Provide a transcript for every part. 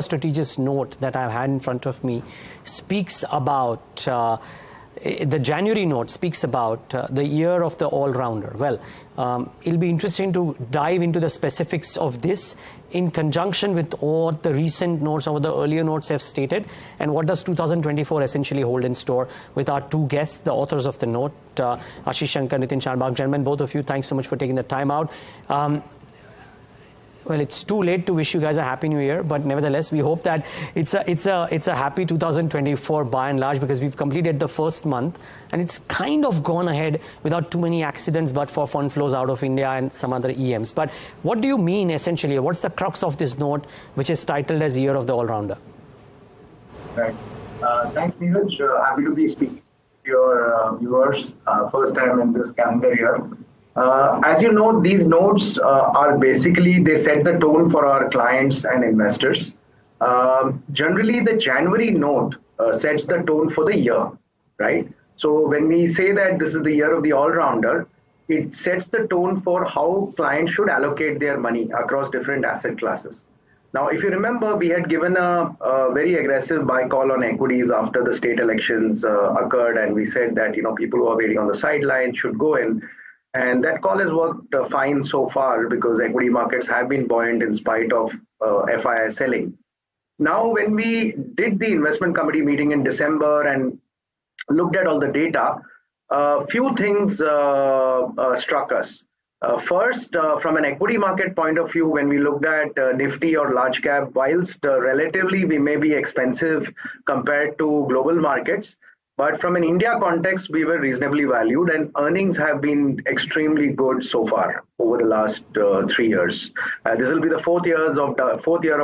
Strategist note that I've had in front of me speaks about, the January note speaks about the year of the all-rounder. Well, it'll be interesting to dive into the specifics of this in conjunction with what the recent notes or the earlier notes have stated, and what does 2024 essentially hold in store with our two guests, the authors of the note, Ashish, Shanker, Nitin, Shanbhag. Gentlemen, both of you, thanks so much for taking the time out. Well, it's too late to wish you guys a happy new year, but nevertheless, we hope that it's a happy 2024 by and large, because we've completed the first month and it's kind of gone ahead without too many accidents, but for fund flows out of India and some other EMs. But what do you mean essentially? What's the crux of this note, which is titled as Year of the All-Rounder? Right. Thanks, Niraj. Happy to be speaking to your viewers first time in this calendar year. As you know, these notes are basically, they set the tone for our clients and investors. Generally, the January note sets the tone for the year, right? So when we say that this is the year of the all-rounder, it sets the tone for how clients should allocate their money across different asset classes. Now, if you remember, we had given a very aggressive buy call on equities after the state elections occurred, and we said that, people who are waiting on the sidelines should go in. And that call has worked fine so far, because equity markets have been buoyant in spite of FII selling. Now, when we did the investment committee meeting in December and looked at all the data, a few things struck us. First, from an equity market point of view, when we looked at Nifty or large cap, whilst relatively we may be expensive compared to global markets, but from an India context, we were reasonably valued, and earnings have been extremely good so far over the last 3 years. This will be the fourth year of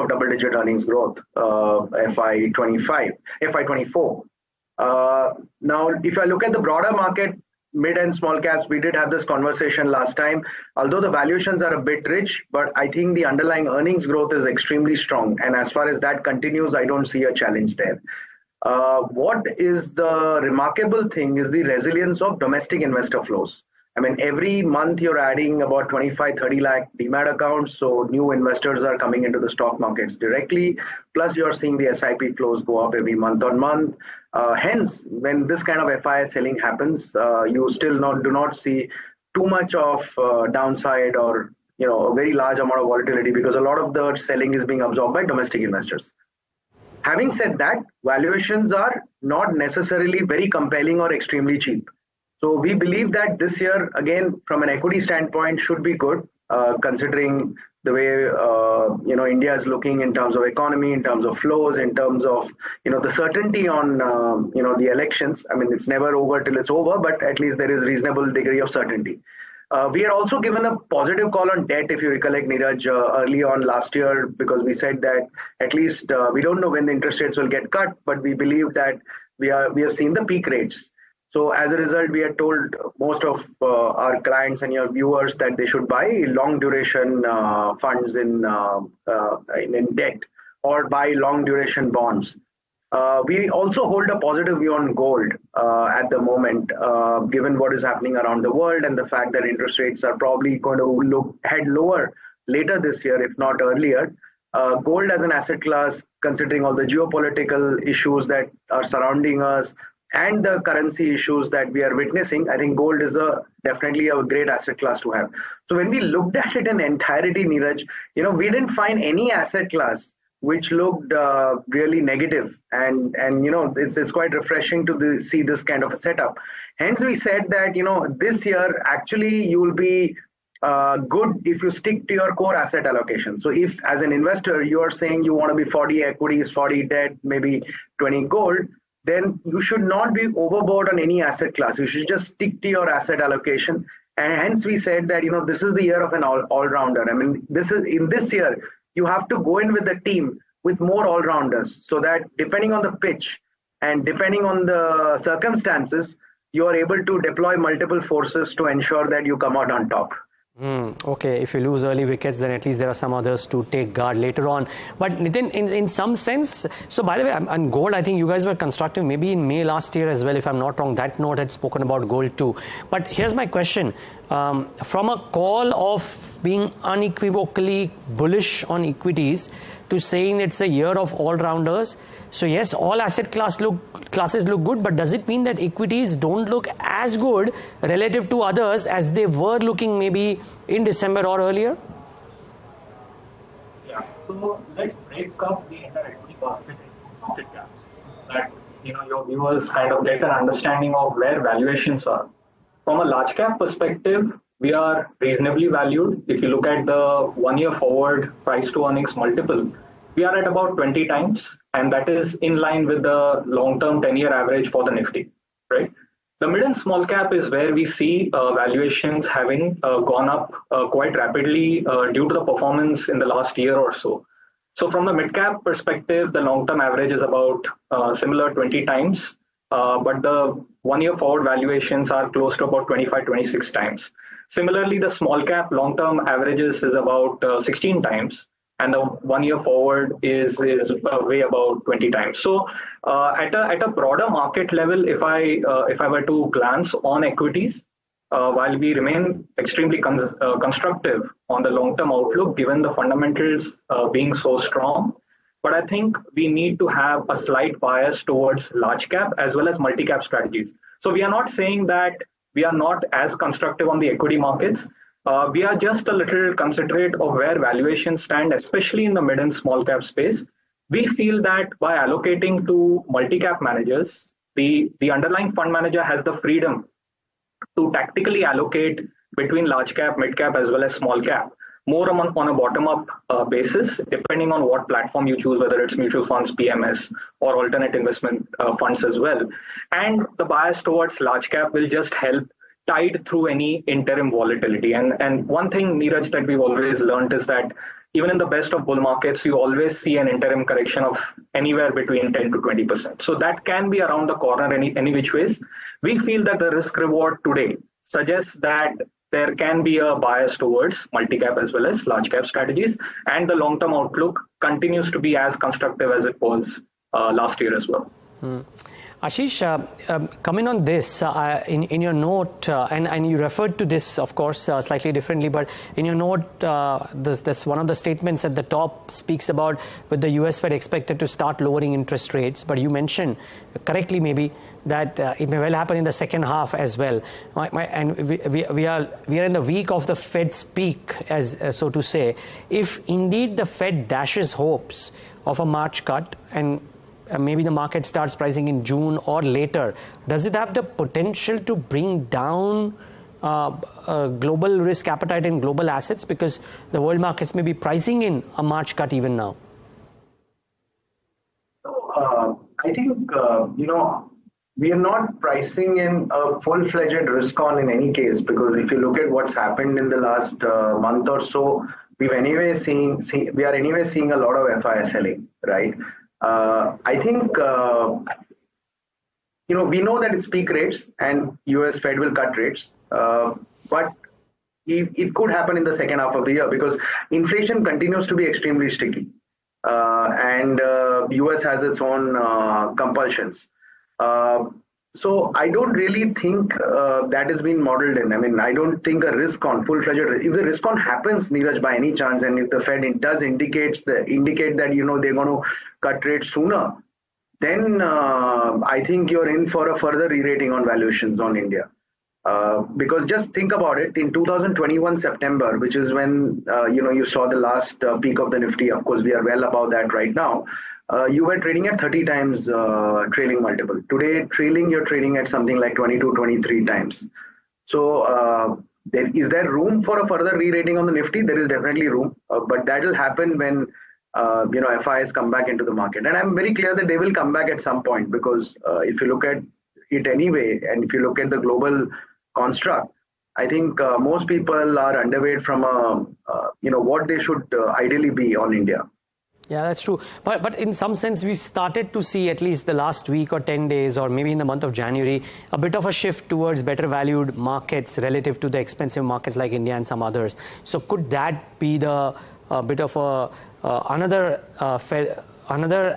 double-digit earnings growth, FY24. Now, if I look at the broader market, mid and small caps, we did have this conversation last time. Although the valuations are a bit rich, but I think the underlying earnings growth is extremely strong. And as far as that continues, I don't see a challenge there. What is the remarkable thing is the resilience of domestic investor flows. I mean, every month you're adding about 25-30 lakh demat accounts, so new investors are coming into the stock markets directly. Plus, you're seeing the SIP flows go up every month on month. Hence, when this kind of FII selling happens, you still do not see too much of downside or a very large amount of volatility, because a lot of the selling is being absorbed by domestic investors. Having said that, valuations are not necessarily very compelling or extremely cheap. So we believe that this year, again, from an equity standpoint, should be good, considering the way India is looking in terms of economy, in terms of flows, in terms of the certainty on the elections. I mean, it's never over till it's over, but at least there is reasonable degree of certainty. We had also given a positive call on debt, if you recollect, Niraj, early on last year, because we said that at least we don't know when the interest rates will get cut, but we believe that we have seen the peak rates. So as a result, we had told most of our clients and your viewers that they should buy long duration funds in debt, or buy long duration bonds. We also hold a positive view on gold at the moment, given what is happening around the world and the fact that interest rates are probably going to head lower later this year, if not earlier. Gold as an asset class, considering all the geopolitical issues that are surrounding us and the currency issues that we are witnessing, I think gold is definitely a great asset class to have. So when we looked at it in entirety, Niraj, we didn't find any asset class which looked really negative, and it's quite refreshing to see this kind of a setup. Hence, we said that this year actually you will be good if you stick to your core asset allocation. So if as an investor you are saying you want to be 40 equities, 40 debt, maybe 20 gold, then you should not be overboard on any asset class. You should just stick to your asset allocation. And hence we said that this is the year of an all-rounder. I mean, in this year you have to go in with the team with more all-rounders, so that depending on the pitch and depending on the circumstances, you are able to deploy multiple forces to ensure that you come out on top. Okay, if you lose early wickets, then at least there are some others to take guard later on. But Nitin, in some sense, so by the way, on gold, I think you guys were constructive maybe in May last year as well, if I'm not wrong. That note had spoken about gold too. But here's my question. from a call of being unequivocally bullish on equities to saying it's a year of all-rounders. So yes, all asset classes look good, but does it mean that equities don't look as good relative to others as they were looking maybe in December or earlier? Yeah, so let's break up the entire equity basket into market caps so that your viewers kind of get an understanding of where valuations are. From a large cap perspective, we are reasonably valued. If you look at the 1 year forward price to earnings multiple, we are at about 20 times, and that is in line with the long-term 10-year average for the Nifty, right? The mid and small cap is where we see valuations having gone up quite rapidly due to the performance in the last year or so. So from the mid cap perspective, the long-term average is about similar 20 times, but the 1 year forward valuations are close to about 25, 26 times. Similarly, the small cap long-term averages is about 16 times, and the 1 year forward is way about 20 times. So at a broader market level, if I were to glance on equities, while we remain extremely constructive on the long-term outlook, given the fundamentals being so strong, but I think we need to have a slight bias towards large cap as well as multi-cap strategies. So we are not saying that we are not as constructive on the equity markets. We are just a little considerate of where valuations stand, especially in the mid and small cap space. We feel that by allocating to multi-cap managers, the underlying fund manager has the freedom to tactically allocate between large cap, mid cap, as well as small cap, more on a bottom-up basis, depending on what platform you choose, whether it's mutual funds, PMS, or alternate investment funds as well. And the bias towards large cap will just help tide through any interim volatility. And one thing, Niraj, that we've always learned is that even in the best of bull markets, you always see an interim correction of anywhere between 10 to 20%. So that can be around the corner any which ways. We feel that the risk reward today suggests that there can be a bias towards multi-cap as well as large cap strategies, and the long-term outlook continues to be as constructive as it was last year as well. Ashish, coming on this, in your note, and you referred to this, of course, slightly differently, but in your note, this one of the statements at the top speaks about with the US Fed expected to start lowering interest rates, but you mentioned, correctly maybe, that it may well happen in the second half as well. And we are in the week of the Fed's peak, as so to say. If indeed the Fed dashes hopes of a March cut and maybe the market starts pricing in June or later, does it have the potential to bring down global risk appetite in global assets, because the world markets may be pricing in a March cut even now? I think, we are not pricing in a full-fledged risk on in any case, because if you look at what's happened in the last month or so, we are anyway seeing a lot of FI selling, right? I think, we know that it's peak rates and US Fed will cut rates, but it could happen in the second half of the year because inflation continues to be extremely sticky, and US has its own compulsions. So I don't really think that has been modeled in. I mean, I don't think a risk on full-fledged. If the risk on happens, Niraj, by any chance, and if the Fed does indicate that they're going to cut rates sooner, then I think you're in for a further re-rating on valuations on India. Because just think about it, in 2021 September, which is when you saw the last peak of the Nifty. Of course, we are well above that right now. You were trading at 30 times trailing multiple. Today, you're trading at something like 22, 23 times. So is there room for a further re-rating on the Nifty? There is definitely room, but that will happen when FIs come back into the market. And I'm very clear that they will come back at some point, because if you look at it anyway, and if you look at the global construct, I think most people are underweight from what they should ideally be on India. Yeah, that's true. But in some sense, we started to see, at least the last week or 10 days, or maybe in the month of January, a bit of a shift towards better valued markets relative to the expensive markets like India and some others. So could that be the bit of another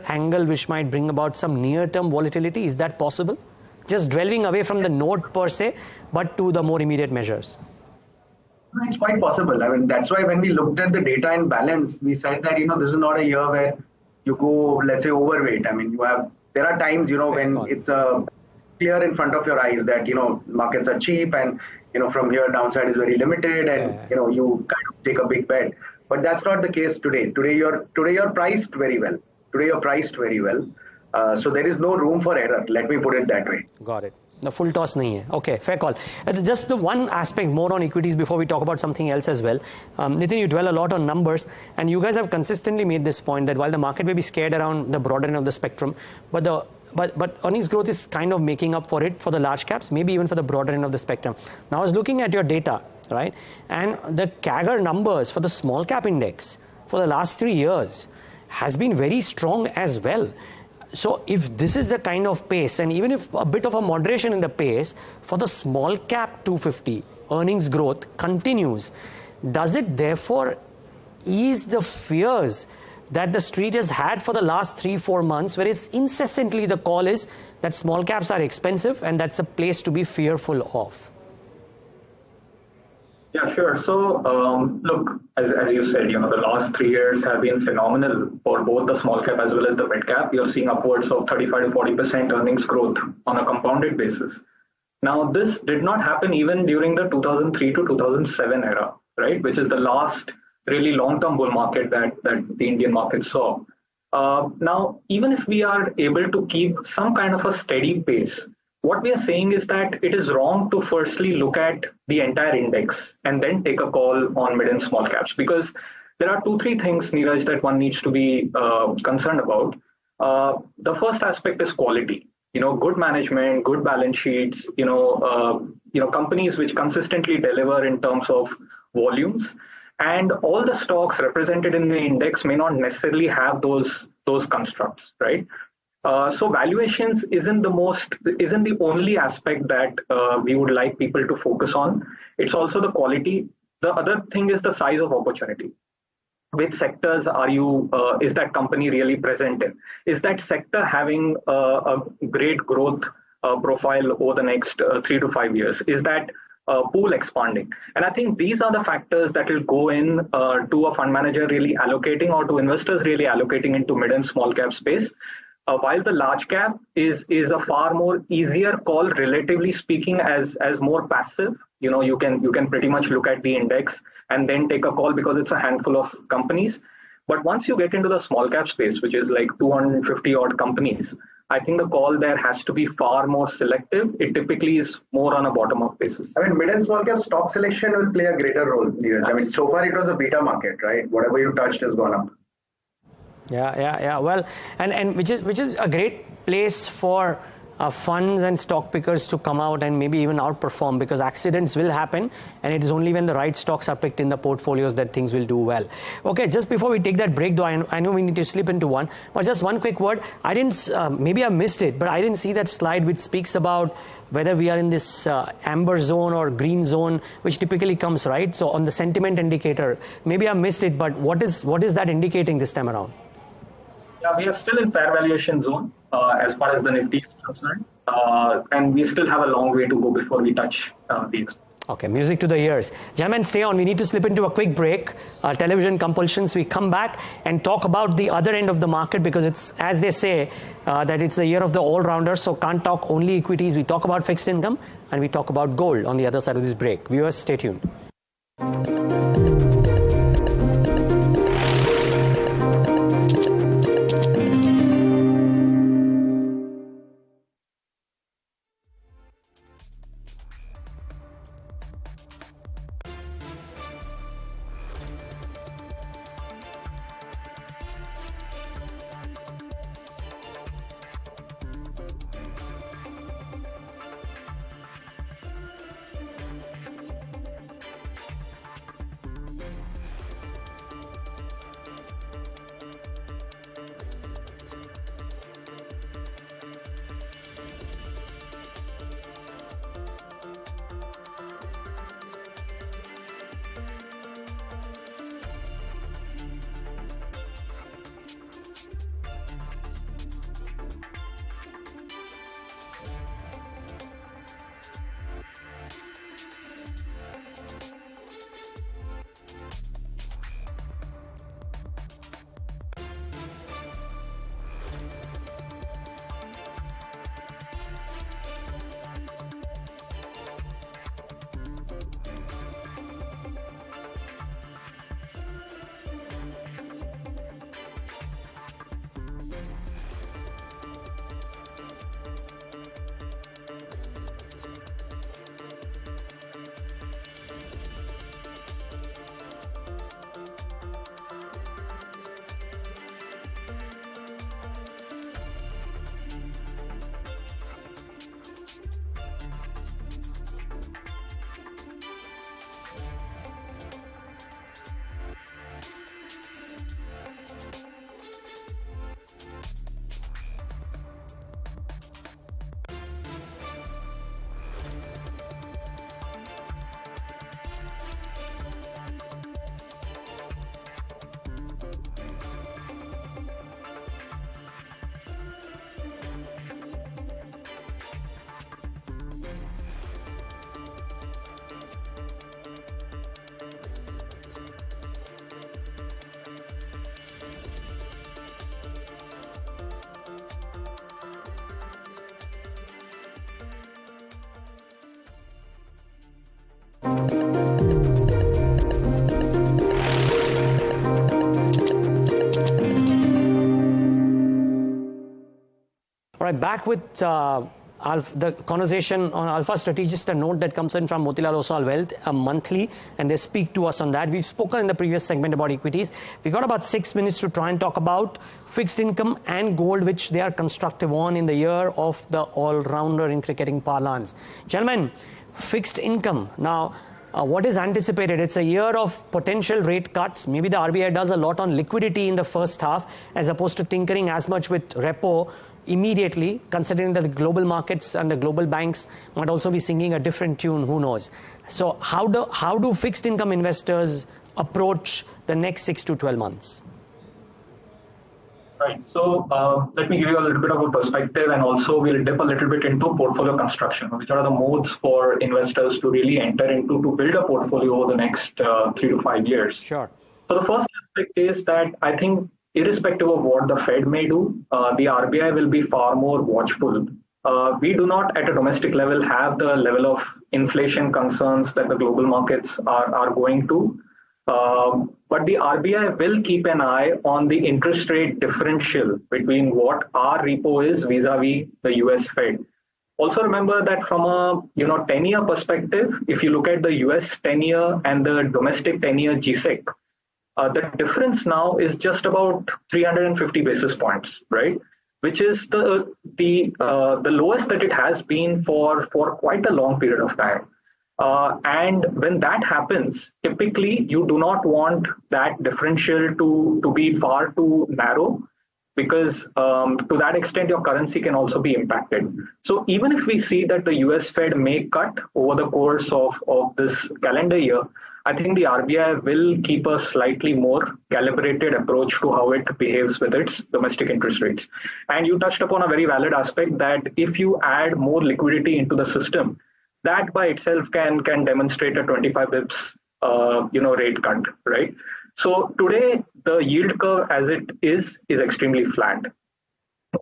angle which might bring about some near-term volatility? Is that possible? Just dwelling away from the note per se, but to the more immediate measures. It's quite possible. I mean, that's why when we looked at the data in balance, we said that, this is not a year where you go, let's say, overweight. I mean, there are times, when it's clear in front of your eyes that, markets are cheap and, from here downside is very limited and, you kind of take a big bet. But that's not the case today. Today you're priced very well. So there is no room for error. Let me put it that way. Got it. The full toss nahi hai. Okay, fair call. Just the one aspect more on equities before we talk about something else as well. Nitin, you dwell a lot on numbers, and you guys have consistently made this point that while the market may be scared around the broader end of the spectrum, but earnings growth is kind of making up for it for the large caps, maybe even for the broader end of the spectrum. Now I was looking at your data, right? And the CAGR numbers for the small cap index for the last 3 years has been very strong as well. So if this is the kind of pace, and even if a bit of a moderation in the pace for the small cap 250 earnings growth continues, does it therefore ease the fears that the street has had for the last 3-4 months, whereas incessantly the call is that small caps are expensive and that's a place to be fearful of? Yeah, sure. So, look, as you said, the last 3 years have been phenomenal for both the small cap as well as the mid cap. You're seeing upwards of 35 to 40% earnings growth on a compounded basis. Now, this did not happen even during the 2003 to 2007 era, right? Which is the last really long-term bull market that the Indian market saw. Now, even if we are able to keep some kind of a steady pace, what we are saying is that it is wrong to firstly look at the entire index and then take a call on mid and small caps, because there are 2-3 things, Niraj, that one needs to be concerned about. The first aspect is quality. Good management, good balance sheets, companies which consistently deliver in terms of volumes, and all the stocks represented in the index may not necessarily have those constructs, right? So valuations isn't the only aspect that we would like people to focus on. It's also the quality. The other thing is the size of opportunity. Which sectors is that company really present in? Is that sector having a great growth profile over the next 3 to 5 years? Is that pool expanding? And I think these are the factors that will go in to a fund manager really allocating, or to investors really allocating into mid and small cap space. While the large cap is a far more easier call, relatively speaking, as more passive. You can pretty much look at the index and then take a call because it's a handful of companies. But once you get into the small cap space, which is like 250 odd companies, I think the call there has to be far more selective. It typically is more on a bottom-up basis. I mean, mid and small cap stock selection will play a greater role, Niraj. I mean, so far it was a beta market, right? Whatever you touched has gone up. Yeah. Well, and which is a great place for funds and stock pickers to come out and maybe even outperform, because accidents will happen, and it is only when the right stocks are picked in the portfolios that things will do well. Okay, just before we take that break, though, I know we need to slip into one, but just one quick word. I didn't, maybe I missed it, but I didn't see that slide which speaks about whether we are in this amber zone or green zone, which typically comes, right? So on the sentiment indicator, maybe I missed it, but what is that indicating this time around? Yeah, we are still in fair valuation zone as far as the Nifty is concerned, and we still have a long way to go before we touch the expense. Okay, music to the ears. Gentlemen, stay on. We need to slip into a quick break. Television compulsions. We come back and talk about the other end of the market, because it's, as they say, that it's the year of the all-rounder. So can't talk only equities. We talk about fixed income and we talk about gold on the other side of this break. Viewers, stay tuned. All right, back with the conversation on Alpha Strategist, a note that comes in from Motilal Oswal Wealth monthly, and they speak to us on that. We've spoken in the previous segment about equities. We got about 6 minutes to try and talk about fixed income and gold, which they are constructive on in the year of the all-rounder in cricketing parlance. Gentlemen, fixed income. Now, what is anticipated? It's a year of potential rate cuts. Maybe the RBI does a lot on liquidity in the first half, as opposed to tinkering as much with repo immediately, considering that the global markets and the global banks might also be singing a different tune, who knows. So how do fixed income investors approach the next 6 to 12 months? Right. So let me give you a little bit of a perspective, and also we'll dip a little bit into portfolio construction, which are the modes for investors to really enter into to build a portfolio over the next 3 to 5 years. Sure. So the first aspect is that I think irrespective of what the Fed may do, the RBI will be far more watchful. We do not at a domestic level have the level of inflation concerns that the global markets are going to. But the RBI will keep an eye on the interest rate differential between what our repo is vis-a-vis the US Fed. Also remember that from a 10-year perspective, if you look at the US 10-year and the domestic 10-year GSEC, the difference now is just about 350 basis points, right? Which is the lowest that it has been for quite a long period of time. And when that happens, typically you do not want that differential to be far too narrow, because to that extent your currency can also be impacted. So even if we see that the US Fed may cut over the course of this calendar year, I think the RBI will keep a slightly more calibrated approach to how it behaves with its domestic interest rates. And you touched upon a very valid aspect that if you add more liquidity into the system, that by itself can demonstrate a 25 bips rate cut, right? So today the yield curve as it is extremely flat.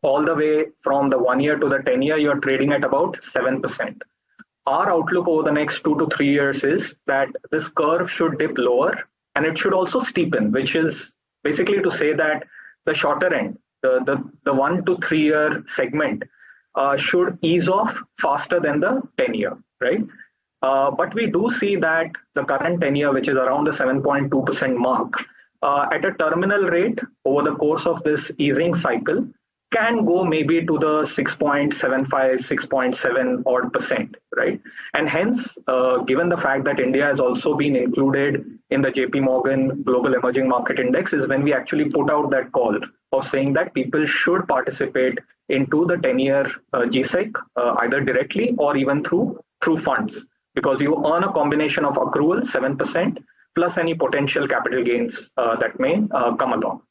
All the way from the 1 year to the 10 year, you're trading at about 7%. Our outlook over the next 2 to 3 years is that this curve should dip lower, and it should also steepen, which is basically to say that the shorter end, the 1 to 3 year segment should ease off faster than the 10 year, right? But we do see that the current 10 year, which is around the 7.2% mark, at a terminal rate over the course of this easing cycle, can go maybe to the 6.75, 6.7 odd percent, right? And hence, given the fact that India has also been included in the JP Morgan Global Emerging Market Index, is when we actually put out that call of saying that people should participate into the 10-year GSEC, either directly or even through funds, because you earn a combination of accrual, 7%, plus any potential capital gains that may come along.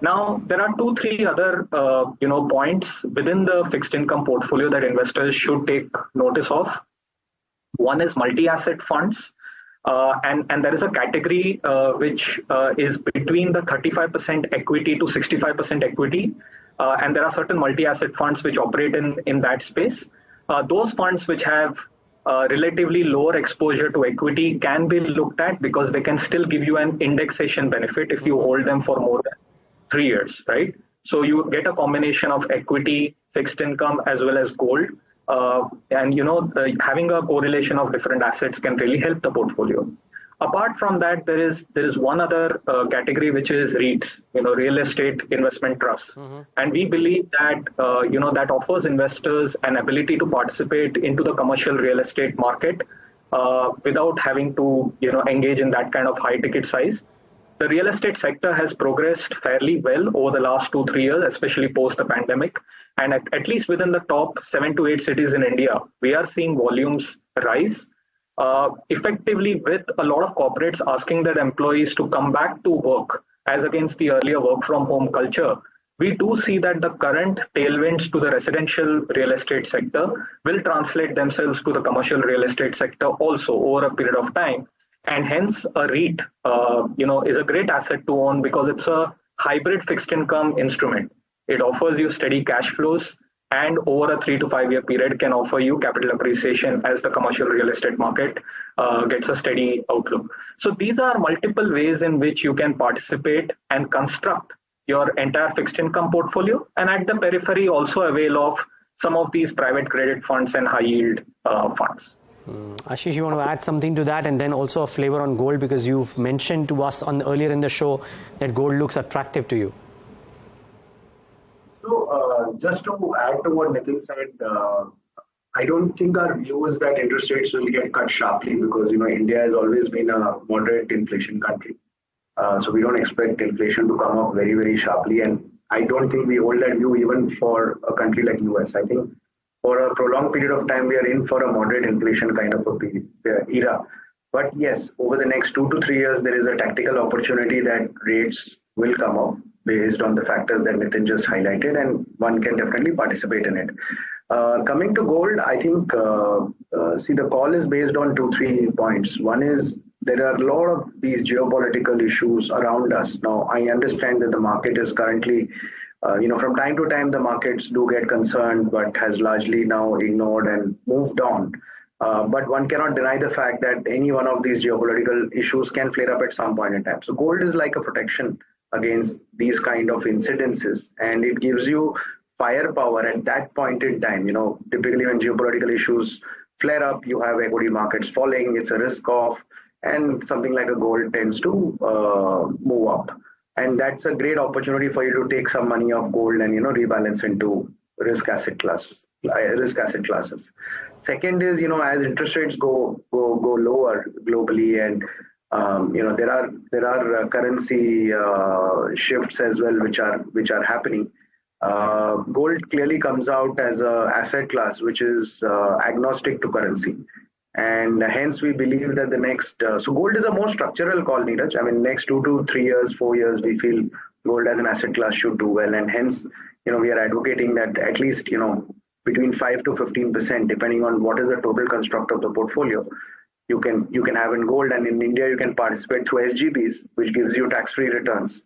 Now, there are 2-3 other points within the fixed income portfolio that investors should take notice of. One is multi-asset funds, and there is a category which is between the 35% equity to 65% equity, and there are certain multi-asset funds which operate in that space. Those funds which have relatively lower exposure to equity can be looked at, because they can still give you an indexation benefit if you hold them for more than 3 years, right? So you get a combination of equity, fixed income, as well as gold. And having a correlation of different assets can really help the portfolio. Apart from that, there is one other category, which is REITs, real estate investment trusts. And we believe that, that offers investors an ability to participate into the commercial real estate market without having to, engage in that kind of high ticket size. The real estate sector has progressed fairly well over the last 2-3 years, especially post the pandemic. And at least within the top 7 to 8 cities in India, we are seeing volumes rise, effectively with a lot of corporates asking their employees to come back to work as against the earlier work from home culture. We do see that the current tailwinds to the residential real estate sector will translate themselves to the commercial real estate sector also over a period of time. And hence a REIT, is a great asset to own, because it's a hybrid fixed income instrument. It offers you steady cash flows, and over a 3 to 5 year period can offer you capital appreciation as the commercial real estate market gets a steady outlook. So these are multiple ways in which you can participate and construct your entire fixed income portfolio, and at the periphery also avail of some of these private credit funds and high yield funds. Ashish, you want to add something to that, and then also a flavor on gold, because you've mentioned to us earlier in the show that gold looks attractive to you. So just to add to what Nitin said, I don't think our view is that interest rates will get cut sharply, because India has always been a moderate inflation country. So we don't expect inflation to come up very, very sharply, and I don't think we hold that view even for a country like US. I think for a prolonged period of time, we are in for a moderate inflation kind of a era. But yes, over the next 2 to 3 years, there is a tactical opportunity that rates will come up based on the factors that Nitin just highlighted, and one can definitely participate in it. Coming to gold, I think, see, the call is based on 2-3 points. One is there are a lot of these geopolitical issues around us. Now, I understand that the market is currently, from time to time, the markets do get concerned, but has largely now ignored and moved on. But one cannot deny the fact that any one of these geopolitical issues can flare up at some point in time. So gold is like a protection against these kind of incidences, and it gives you firepower at that point in time. Typically when geopolitical issues flare up, you have equity markets falling, it's a risk off, and something like a gold tends to move up. And that's a great opportunity for you to take some money off gold and rebalance into risk asset classes. Second is, as interest rates go lower globally, and there are currency shifts as well which are happening. Gold clearly comes out as a asset class which is agnostic to currency, and hence we believe that the next so gold is a more structural call, Niraj. I mean, next 2 to 3 years, 4 years, we feel gold as an asset class should do well, and hence we are advocating that at least between 5 to 15%, depending on what is the total construct of the portfolio, you can have in gold. And in India, you can participate through SGBs, which gives you tax-free returns,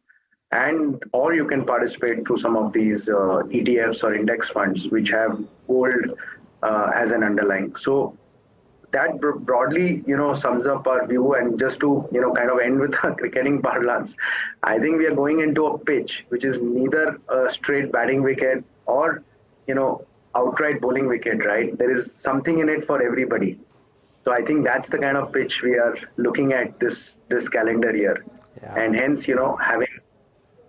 or you can participate through some of these ETFs or index funds which have gold as an underlying. So that broadly sums up our view. And just to kind of end with a cricketing parlance, I think we are going into a pitch which is neither a straight batting wicket or outright bowling wicket, right? There is something in it for everybody. So I think that's the kind of pitch we are looking at this calendar year. Yeah. And hence having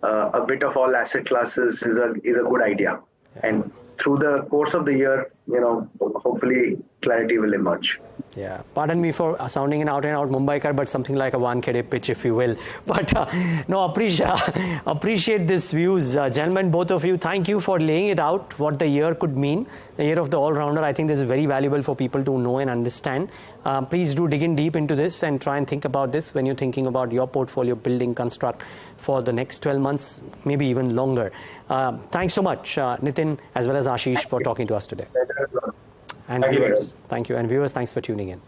a bit of all asset classes is a good idea. Yeah. And through the course of the year, hopefully clarity will emerge. Yeah, pardon me for sounding an out-and-out Mumbaikar, but something like a Wankhede pitch, if you will. But no, appreciate these views. Gentlemen, both of you, thank you for laying it out, what the year could mean. The year of the all-rounder, I think this is very valuable for people to know and understand. Please do dig in deep into this and try and think about this when you're thinking about your portfolio building construct for the next 12 months, maybe even longer. Thanks so much, Nitin, as well as Ashish, for talking to us today. And viewers, thank you. And viewers, thanks for tuning in.